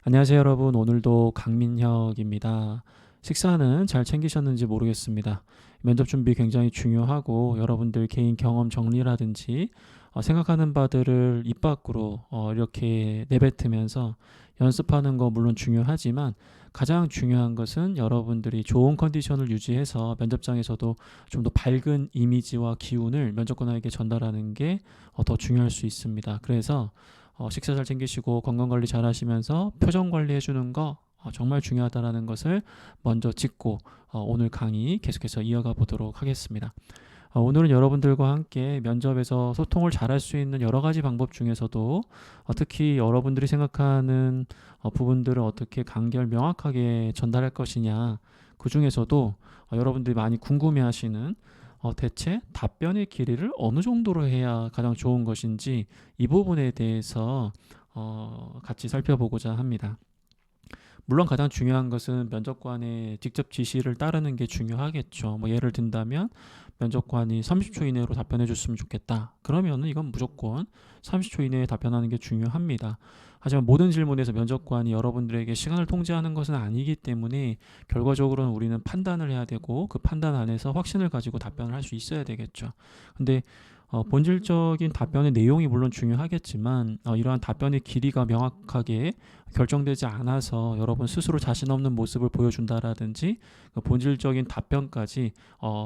안녕하세요 여러분. 오늘도 강민혁입니다. 식사는 잘 챙기셨는지 모르겠습니다. 면접 준비 굉장히 중요하고 여러분들 개인 경험 정리라든지 생각하는 바들을 입 밖으로 이렇게 내뱉으면서 연습하는 거 물론 중요하지만 가장 중요한 것은 여러분들이 좋은 컨디션을 유지해서 면접장에서도 좀 더 밝은 이미지와 기운을 면접관에게 전달하는 게 더 중요할 수 있습니다. 그래서 식사 잘 챙기시고 건강관리 잘 하시면서 표정 관리해 주는 거 정말 중요하다라는 것을 먼저 짚고 오늘 강의 계속해서 이어가 보도록 하겠습니다. 오늘은 여러분들과 함께 면접에서 소통을 잘할 수 있는 여러 가지 방법 중에서도 특히 여러분들이 생각하는 부분들을 어떻게 간결 명확하게 전달할 것이냐, 그 중에서도 여러분들이 많이 궁금해하시는 대체 답변의 길이를 어느 정도로 해야 가장 좋은 것인지 이 부분에 대해서 같이 살펴보고자 합니다. 물론 가장 중요한 것은 면접관의 직접 지시를 따르는 게 중요하겠죠. 뭐 예를 든다면 면접관이 30초 이내로 답변해 줬으면 좋겠다. 그러면은 이건 무조건 30초 이내에 답변하는 게 중요합니다. 하지만 모든 질문에서 면접관이 여러분들에게 시간을 통제하는 것은 아니기 때문에 결과적으로는 우리는 판단을 해야 되고 그 판단 안에서 확신을 가지고 답변을 할 수 있어야 되겠죠. 근데 본질적인 답변의 내용이 물론 중요하겠지만 이러한 답변의 길이가 명확하게 결정되지 않아서 여러분 스스로 자신 없는 모습을 보여준다라든지 그 본질적인 답변까지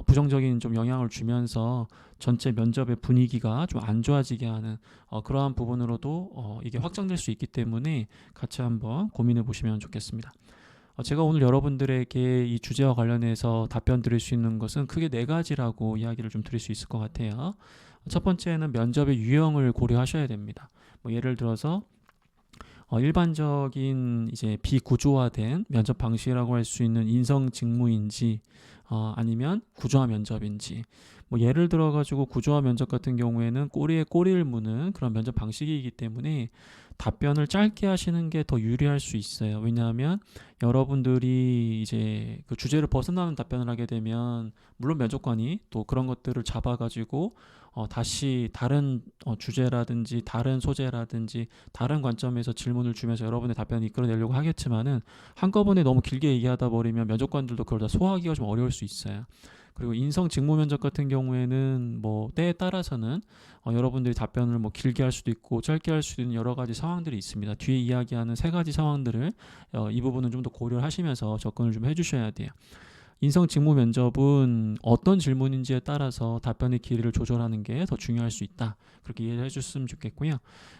부정적인 좀 영향을 주면서 전체 면접의 분위기가 좀 안 좋아지게 하는 그러한 부분으로도 이게 확장될 수 있기 때문에 같이 한번 고민해 보시면 좋겠습니다. 제가 오늘 여러분들에게 이 주제와 관련해서 답변 드릴 수 있는 것은 크게 네 가지라고 이야기를 좀 드릴 수 있을 것 같아요. 첫 번째는 면접의 유형을 고려하셔야 됩니다. 뭐 예를 들어서 일반적인 이제 비구조화된 면접 방식이라고 할 수 있는 인성 직무인지 아니면 구조화 면접인지 뭐 예를 들어 가지고 구조화 면접 같은 경우에는 꼬리에 꼬리를 무는 그런 면접 방식이기 때문에 답변을 짧게 하시는 게 더 유리할 수 있어요. 왜냐하면 여러분들이 이제 그 주제를 벗어나는 답변을 하게 되면 물론 면접관이 또 그런 것들을 잡아가지고 다시 다른 주제라든지 다른 소재라든지 다른 관점에서 질문을 주면서 여러분의 답변을 이끌어내려고 하겠지만은 한꺼번에 너무 길게 얘기하다 버리면 면접관들도 그걸 다 소화하기가 좀 어려울 수 있어요. 그리고 인성 직무 면접 같은 경우에는 뭐 때에 따라서는 여러분들이 답변을 뭐 길게 할 수도 있고 짧게 할 수도 있는 여러 가지 상황들이 있습니다. 뒤에 이야기하는 세 가지 상황들을 이 부분은 좀 더 고려하시면서 접근을 좀 해주셔야 돼요. 인성 직무 면접은 어떤 질문인지에 따라서 답변의 길이를 조절하는 게 더 중요할 수 있다. 그렇게 이해해 주셨으면 좋겠고요.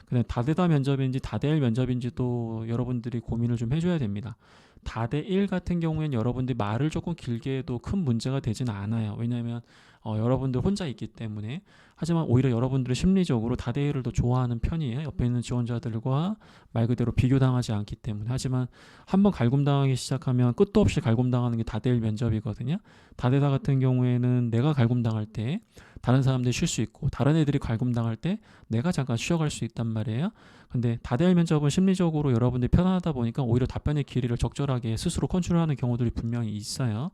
그다음 다대다 면접인지 다대일 면접인지도 여러분들이 고민을 좀 해줘야 됩니다. 다대일 같은 경우에는 여러분들이 말을 조금 길게 해도 큰 문제가 되지는 않아요. 왜냐하면 여러분들 혼자 있기 때문에. 하지만 오히려 여러분들이 심리적으로 다대일을 더 좋아하는 편이에요. 옆에 있는 지원자들과 말 그대로 비교당하지 않기 때문에. 하지만 한번 갈굼당하기 시작하면 끝도 없이 갈굼당하는 게 다대일 면접이거든요. 다대다 같은 경우에는 내가 갈굼당할 때 다른 사람들이 쉴 수 있고 다른 애들이 갈굼당할 때 내가 잠깐 쉬어갈 수 있단 말이에요. 근데 다대일 면접은 심리적으로 여러분들이 편안하다 보니까 오히려 답변의 길이를 적절하게 스스로 컨트롤하는 경우들이 분명히 있어요.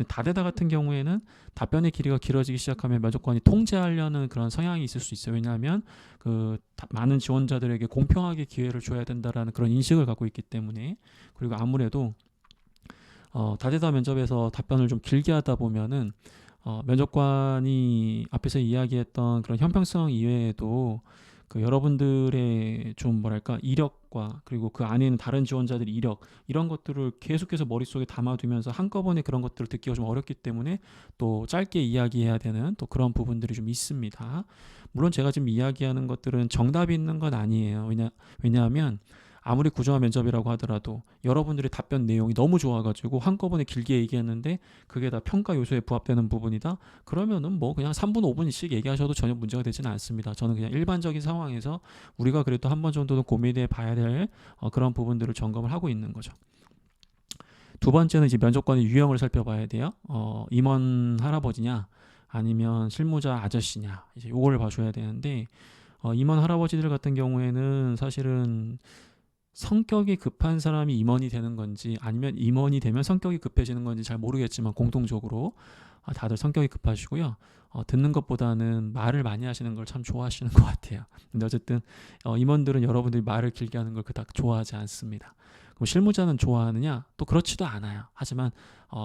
다대다 같은 경우에는 답변의 길이가 길어지기 시작하면 면접관이 통제하려는 그런 성향이 있을 수 있어요. 왜냐하면 그 많은 지원자들에게 공평하게 기회를 줘야 된다라는 그런 인식을 갖고 있기 때문에. 그리고 아무래도 다대다 면접에서 답변을 좀 길게 하다 보면은 면접관이 앞에서 이야기했던 그런 형평성 이외에도 그 여러분들의 좀 뭐랄까 이력과 그리고 그 안에 있는 다른 지원자들의 이력 이런 것들을 계속해서 머릿속에 담아두면서 한꺼번에 그런 것들을 듣기가 좀 어렵기 때문에 또 짧게 이야기해야 되는 또 그런 부분들이 좀 있습니다. 물론 제가 지금 이야기하는 것들은 정답이 있는 건 아니에요. 왜냐하면 아무리 구조화 면접이라고 하더라도 여러분들의 답변 내용이 너무 좋아가지고 한꺼번에 길게 얘기했는데 그게 다 평가 요소에 부합되는 부분이다. 그러면은 뭐 그냥 3분 5분씩 얘기하셔도 전혀 문제가 되지는 않습니다. 저는 그냥 일반적인 상황에서 우리가 그래도 한 번 정도는 고민해 봐야 될 그런 부분들을 점검을 하고 있는 거죠. 두 번째는 이제 면접관의 유형을 살펴봐야 돼요. 임원 할아버지냐 아니면 실무자 아저씨냐 이제 요거를 봐줘야 되는데 임원 할아버지들 같은 경우에는 사실은 성격이 급한 사람이 임원이 되는 건지 아니면 임원이 되면 성격이 급해지는 건지 잘 모르겠지만 공통적으로 다들 성격이 급하시고요. 듣는 것보다는 말을 많이 하시는 걸 참 좋아하시는 것 같아요. 근데 어쨌든 임원들은 여러분들이 말을 길게 하는 걸 그닥 좋아하지 않습니다. 뭐 실무자는 좋아하느냐? 또 그렇지도 않아요. 하지만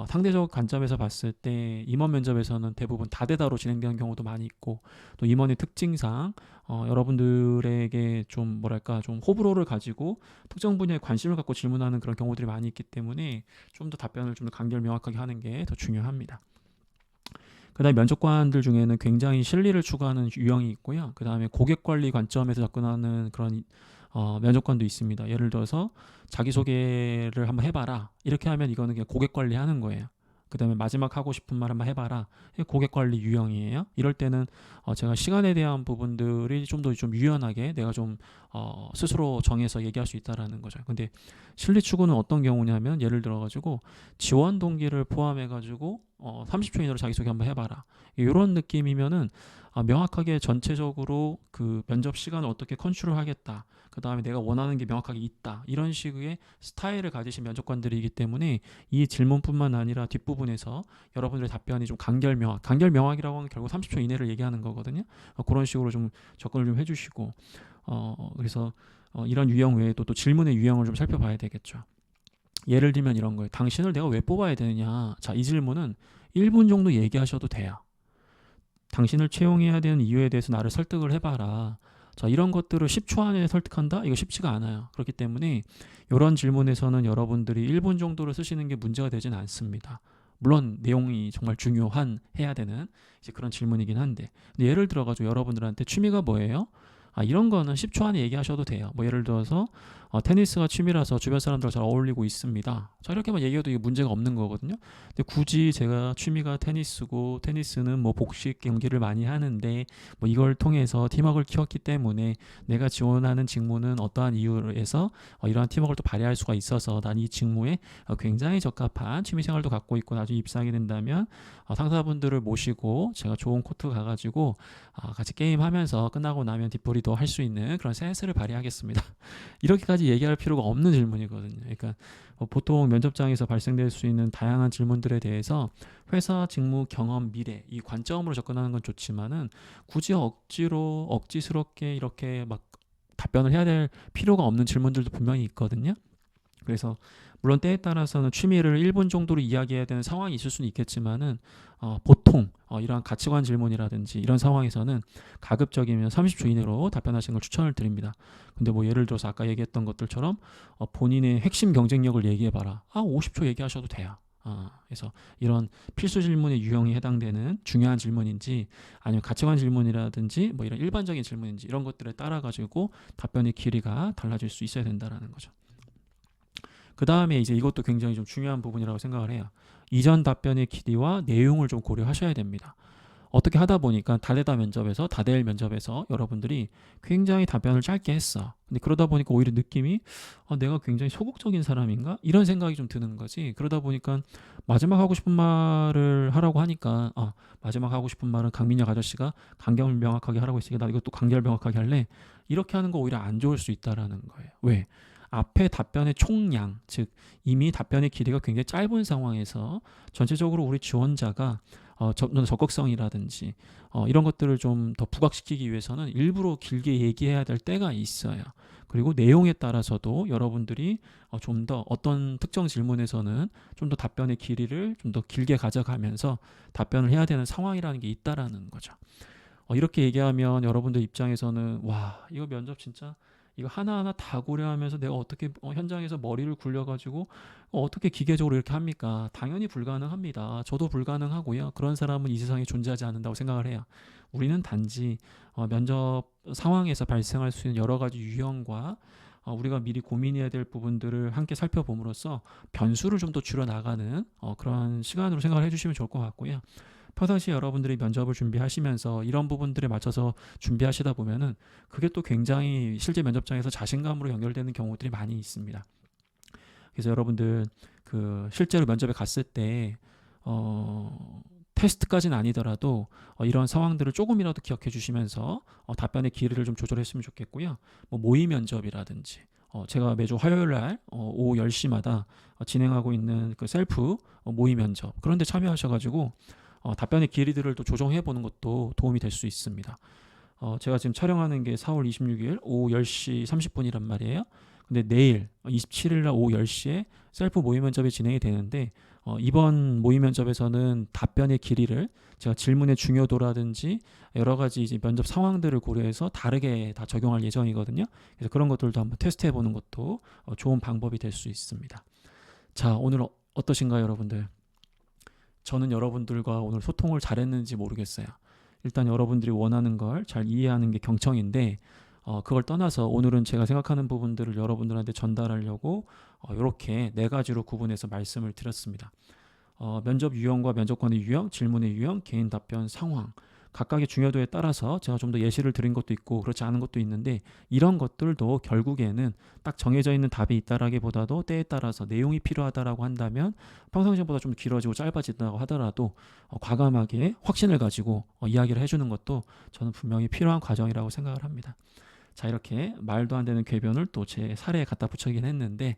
상대적 관점에서 봤을 때 임원 면접에서는 대부분 다대다로 진행되는 경우도 많이 있고, 또 임원의 특징상 여러분들에게 좀 뭐랄까 좀 호불호를 가지고 특정 분야에 관심을 갖고 질문하는 그런 경우들이 많이 있기 때문에 좀 더 답변을 좀 더 간결 명확하게 하는 게 더 중요합니다. 그 다음에 면접관들 중에는 굉장히 실리를 추구하는 유형이 있고요. 그 다음에 고객 관리 관점에서 접근하는 그런 면접관도 있습니다. 예를 들어서 자기소개를 한번 해봐라. 이렇게 하면 이거는 그냥 고객 관리하는 거예요. 그 다음에 마지막 하고 싶은 말 한번 해봐라. 이게 고객 관리 유형이에요. 이럴 때는 제가 시간에 대한 부분들이 좀 더 좀 유연하게 내가 좀 스스로 정해서 얘기할 수 있다라는 거죠. 근데 실리 추구는 어떤 경우냐면 예를 들어가지고 지원 동기를 포함해가지고 30초 이내로 자기소개 한번 해봐라. 이런 느낌이면은 명확하게 전체적으로 그 면접 시간을 어떻게 컨트롤하겠다. 그 다음에 내가 원하는 게 명확하게 있다. 이런 식의 스타일을 가지신 면접관들이기 때문에 이 질문뿐만 아니라 뒷부분에서 여러분들의 답변이 좀 간결 명확이라고 하면 결국 30초 이내를 얘기하는 거거든요. 그런 식으로 좀 접근을 좀 해주시고 그래서 이런 유형 외에도 또 질문의 유형을 좀 살펴봐야 되겠죠. 예를 들면 이런 거예요. 당신을 내가 왜 뽑아야 되느냐. 자, 이 질문은 1분 정도 얘기하셔도 돼요. 당신을 채용해야 되는 이유에 대해서 나를 설득을 해봐라. 자, 이런 것들을 10초 안에 설득한다? 이거 쉽지가 않아요. 그렇기 때문에 이런 질문에서는 여러분들이 1분 정도를 쓰시는 게 문제가 되진 않습니다. 물론 내용이 정말 해야 되는 이제 그런 질문이긴 한데, 근데 예를 들어가지고 여러분들한테 취미가 뭐예요? 이런 거는 10초 안에 얘기하셔도 돼요. 뭐 예를 들어서 테니스가 취미라서 주변 사람들과 잘 어울리고 있습니다. 자, 이렇게만 얘기해도 이게 문제가 없는 거거든요. 근데 굳이 제가 취미가 테니스고 테니스는 뭐 복식 경기를 많이 하는데 뭐 이걸 통해서 팀워크를 키웠기 때문에 내가 지원하는 직무는 어떠한 이유에서 이러한 팀워크를 또 발휘할 수가 있어서 난 이 직무에 굉장히 적합한 취미 생활도 갖고 있고 나중에 입사하게 된다면 상사분들을 모시고 제가 좋은 코트 가가지고 같이 게임하면서 끝나고 나면 뒷풀이도 할 수 있는 그런 센스를 발휘하겠습니다. 이렇게까지 얘기할 필요가 없는 질문이거든요. 그러니까 보통 면접장에서 발생될 수 있는 다양한 질문들에 대해서 회사 직무 경험 미래 이 관점으로 접근하는 건 좋지만은 굳이 억지스럽게 이렇게 막 답변을 해야 될 필요가 없는 질문들도 분명히 있거든요. 그래서 물론 때에 따라서는 취미를 1분 정도로 이야기해야 되는 상황이 있을 수는 있겠지만은 보통 이러한 가치관 질문이라든지 이런 상황에서는 가급적이면 30초 이내로 답변하시는 걸 추천을 드립니다. 근데 뭐 예를 들어서 아까 얘기했던 것들처럼 본인의 핵심 경쟁력을 얘기해봐라. 50초 얘기하셔도 돼요. 그래서 이런 필수 질문의 유형에 해당되는 중요한 질문인지 아니면 가치관 질문이라든지 뭐 이런 일반적인 질문인지 이런 것들에 따라 가지고 답변의 길이가 달라질 수 있어야 된다라는 거죠. 그 다음에 이제 이것도 굉장히 좀 중요한 부분이라고 생각을 해요. 이전 답변의 길이와 내용을 좀 고려하셔야 됩니다. 어떻게 하다 보니까 다대일 면접에서 여러분들이 굉장히 답변을 짧게 했어. 근데 그러다 보니까 오히려 느낌이 내가 굉장히 소극적인 사람인가? 이런 생각이 좀 드는 거지. 그러다 보니까 마지막 하고 싶은 말을 하라고 하니까 마지막 하고 싶은 말은 강민혁 아저씨가 간결 명확하게 하라고 했으니까 나 이것도 간결 명확하게 할래. 이렇게 하는 거 오히려 안 좋을 수 있다라는 거예요. 왜? 앞에 답변의 총량, 즉 이미 답변의 길이가 굉장히 짧은 상황에서 전체적으로 우리 지원자가 적극성이라든지 이런 것들을 좀 더 부각시키기 위해서는 일부러 길게 얘기해야 될 때가 있어요. 그리고 내용에 따라서도 여러분들이 좀 더 어떤 특정 질문에서는 좀 더 답변의 길이를 좀 더 길게 가져가면서 답변을 해야 되는 상황이라는 게 있다라는 거죠. 이렇게 얘기하면 여러분들 입장에서는 와, 이거 면접 진짜 이거 하나하나 다 고려하면서 내가 어떻게 현장에서 머리를 굴려가지고 어떻게 기계적으로 이렇게 합니까? 당연히 불가능합니다. 저도 불가능하고요. 그런 사람은 이 세상에 존재하지 않는다고 생각을 해요. 우리는 단지 면접 상황에서 발생할 수 있는 여러 가지 유형과 우리가 미리 고민해야 될 부분들을 함께 살펴봄으로써 변수를 좀 더 줄여나가는 그런 시간으로 생각을 해주시면 좋을 것 같고요. 평상시 여러분들이 면접을 준비하시면서 이런 부분들에 맞춰서 준비하시다 보면은 그게 또 굉장히 실제 면접장에서 자신감으로 연결되는 경우들이 많이 있습니다. 그래서 여러분들 그 실제로 면접에 갔을 때 테스트까지는 아니더라도 이런 상황들을 조금이라도 기억해 주시면서 답변의 길이를 좀 조절했으면 좋겠고요. 뭐 모의 면접이라든지 제가 매주 화요일 날 오후 10시마다 진행하고 있는 그 셀프 모의 면접 그런 데 참여하셔가지고 답변의 길이들을 또 조정해 보는 것도 도움이 될 수 있습니다. 제가 지금 촬영하는 게 4월 26일 오후 10시 30분이란 말이에요. 근데 내일 27일 날 오후 10시에 셀프 모의 면접이 진행이 되는데 이번 모의 면접에서는 답변의 길이를 제가 질문의 중요도라든지 여러 가지 이제 면접 상황들을 고려해서 다르게 다 적용할 예정이거든요. 그래서 그런 것들도 한번 테스트해 보는 것도 좋은 방법이 될 수 있습니다. 자, 오늘 어떠신가요, 여러분들? 저는 여러분들과 오늘 소통을 잘했는지 모르겠어요. 일단 여러분들이 원하는 걸 잘 이해하는 게 경청인데 그걸 떠나서 오늘은 제가 생각하는 부분들을 여러분들한테 전달하려고 이렇게 네 가지로 구분해서 말씀을 드렸습니다. 면접 유형과 면접관의 유형, 질문의 유형, 개인 답변 상황 각각의 중요도에 따라서 제가 좀 더 예시를 드린 것도 있고 그렇지 않은 것도 있는데 이런 것들도 결국에는 딱 정해져 있는 답이 있다라기보다도 때에 따라서 내용이 필요하다라고 한다면 평상시보다 좀 길어지고 짧아진다고 하더라도 과감하게 확신을 가지고 이야기를 해주는 것도 저는 분명히 필요한 과정이라고 생각을 합니다. 자, 이렇게 말도 안 되는 궤변을 또 제 사례에 갖다 붙이긴 했는데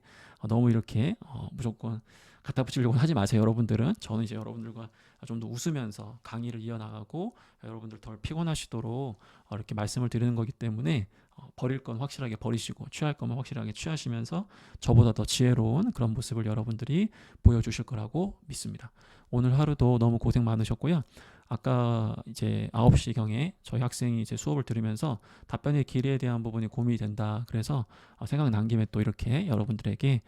너무 이렇게 무조건 갖다 붙이려고 하지 마세요, 여러분들은. 저는 이제 여러분들과 좀 더 웃으면서 강의를 이어나가고 여러분들 덜 피곤하시도록 이렇게 말씀을 드리는 거기 때문에 버릴 건 확실하게 버리시고 취할 거면 확실하게 취하시면서 저보다 더 지혜로운 그런 모습을 여러분들이 보여주실 거라고 믿습니다. 오늘 하루도 너무 고생 많으셨고요. 아까 이제 9시경에 저희 학생이 이제 수업을 들으면서 답변의 길이에 대한 부분이 고민이 된다. 그래서 생각난 김에 또 이렇게 여러분들에게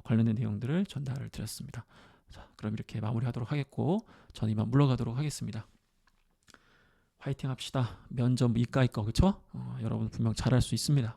관련된 내용들을 전달을 드렸습니다. 자, 그럼 이렇게 마무리하도록 하겠고 저는 이만 물러가도록 하겠습니다. 화이팅 합시다. 면접 이까이 거 그쵸? 여러분 분명 잘할 수 있습니다.